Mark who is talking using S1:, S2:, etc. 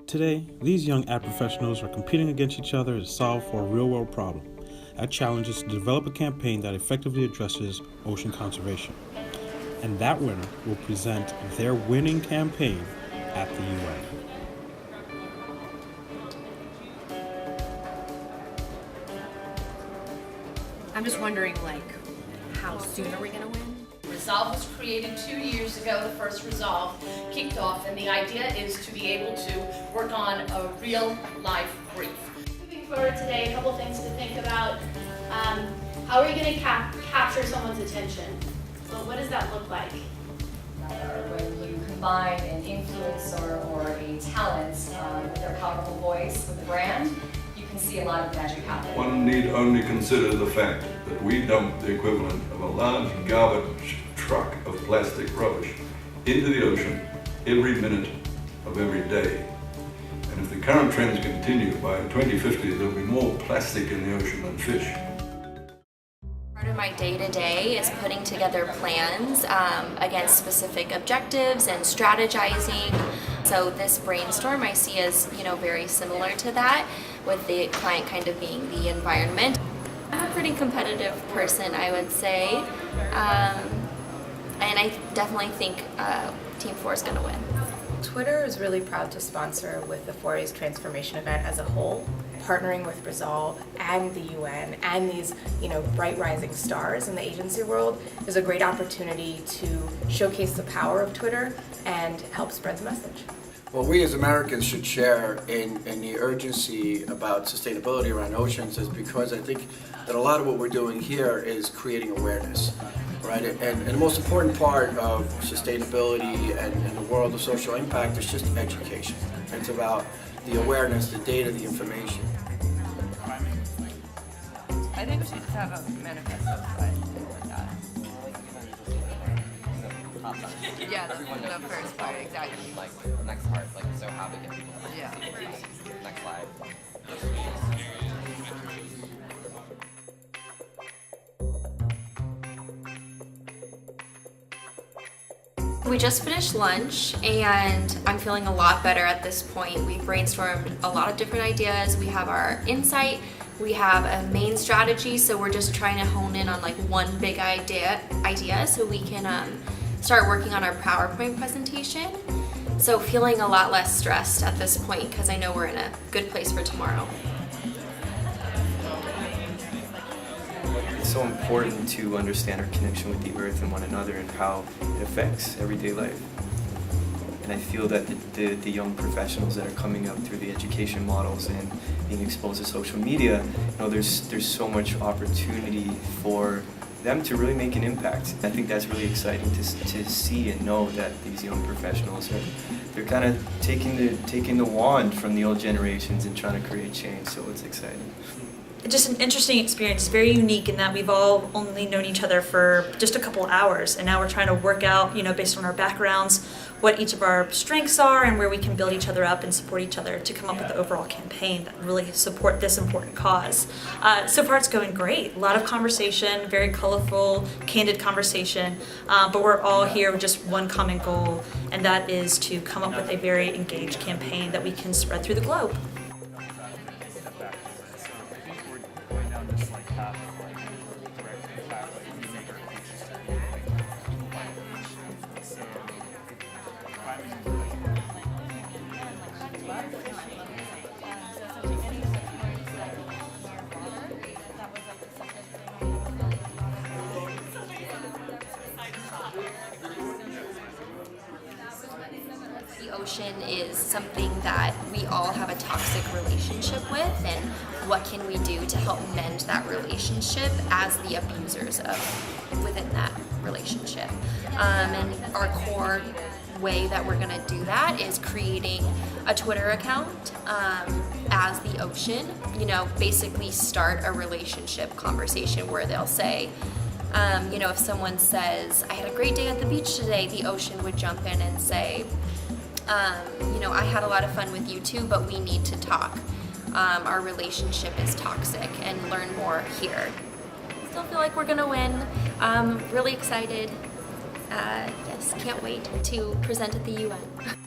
S1: Today, these young ad professionals are competing against each other to solve for a real-world problem. That challenge is to develop a campaign that effectively addresses ocean conservation. And that winner will present their winning campaign at the UN.
S2: I'm just wondering, how soon are we going to win?
S3: Resolve was created 2 years ago. The first Resolve kicked off, and the idea is to be able to work on a real life brief.
S4: Moving forward today, a couple things to think about. How are you going to capture someone's attention? So what does that look like?
S5: When you combine an influencer or a talent with their powerful voice with a brand, you can see a lot of magic happen.
S6: One need only consider the fact that we dump the equivalent of a large garbage truck of plastic rubbish into the ocean every minute of every day. And if the current trends continue, by 2050 there'll be more plastic in the ocean than fish.
S7: Part of my day-to-day is putting together plans against specific objectives and strategizing. So this brainstorm I see as very similar to that, with the client kind of being the environment. I'm a pretty competitive person, I would say, and I definitely think Team 4 is going to win.
S8: Twitter is really proud to sponsor with the 4A's transformation event as a whole. Partnering with Resolve and the UN and these, bright rising stars in the agency world is a great opportunity to showcase the power of Twitter and help spread the message.
S9: What we as Americans should share in the urgency about sustainability around oceans is because I think that a lot of what we're doing here is creating awareness, right? And the most important part of sustainability and the world of social impact is just education. It's about the awareness, the data, the information.
S10: I think we should just have a manifesto slide like that. Yeah, the first part, exactly.
S11: The next part, so how to get people.
S10: Yeah.
S11: Next slide.
S7: We just finished lunch and I'm feeling a lot better at this point. We've brainstormed a lot of different ideas. We have our insight, we have a main strategy, so we're just trying to hone in on one big idea so we can start working on our PowerPoint presentation. So feeling a lot less stressed at this point because I know we're in a good place for tomorrow.
S12: It's so important to understand our connection with the earth and one another and how it affects everyday life. And I feel that the young professionals that are coming up through the education models and being exposed to social media, there's so much opportunity for them to really make an impact. I think that's really exciting to see and know that these young professionals they're kind of taking the wand from the old generations and trying to create change. So it's exciting.
S13: Just an interesting experience, very unique in that we've all only known each other for just a couple hours, and now we're trying to work out, based on our backgrounds, what each of our strengths are and where we can build each other up and support each other to come up with the overall campaign that really support this important cause. So far it's going great. A lot of conversation, very colorful, candid conversation, but we're all here with just one common goal, and that is to come up with a very engaged campaign that we can spread through the globe.
S7: The ocean is something that we all have a toxic relationship with, and what can we do to help mend that relationship as the abusers within that relationship. And our core way that we're going to do that is creating a Twitter account as the ocean, basically start a relationship conversation where they'll say, if someone says, I had a great day at the beach today, the ocean would jump in and say, I had a lot of fun with you too, but we need to talk. Our relationship is toxic, and learn more here. Still feel like we're gonna win. Really excited. Yes, can't wait to present at the UN.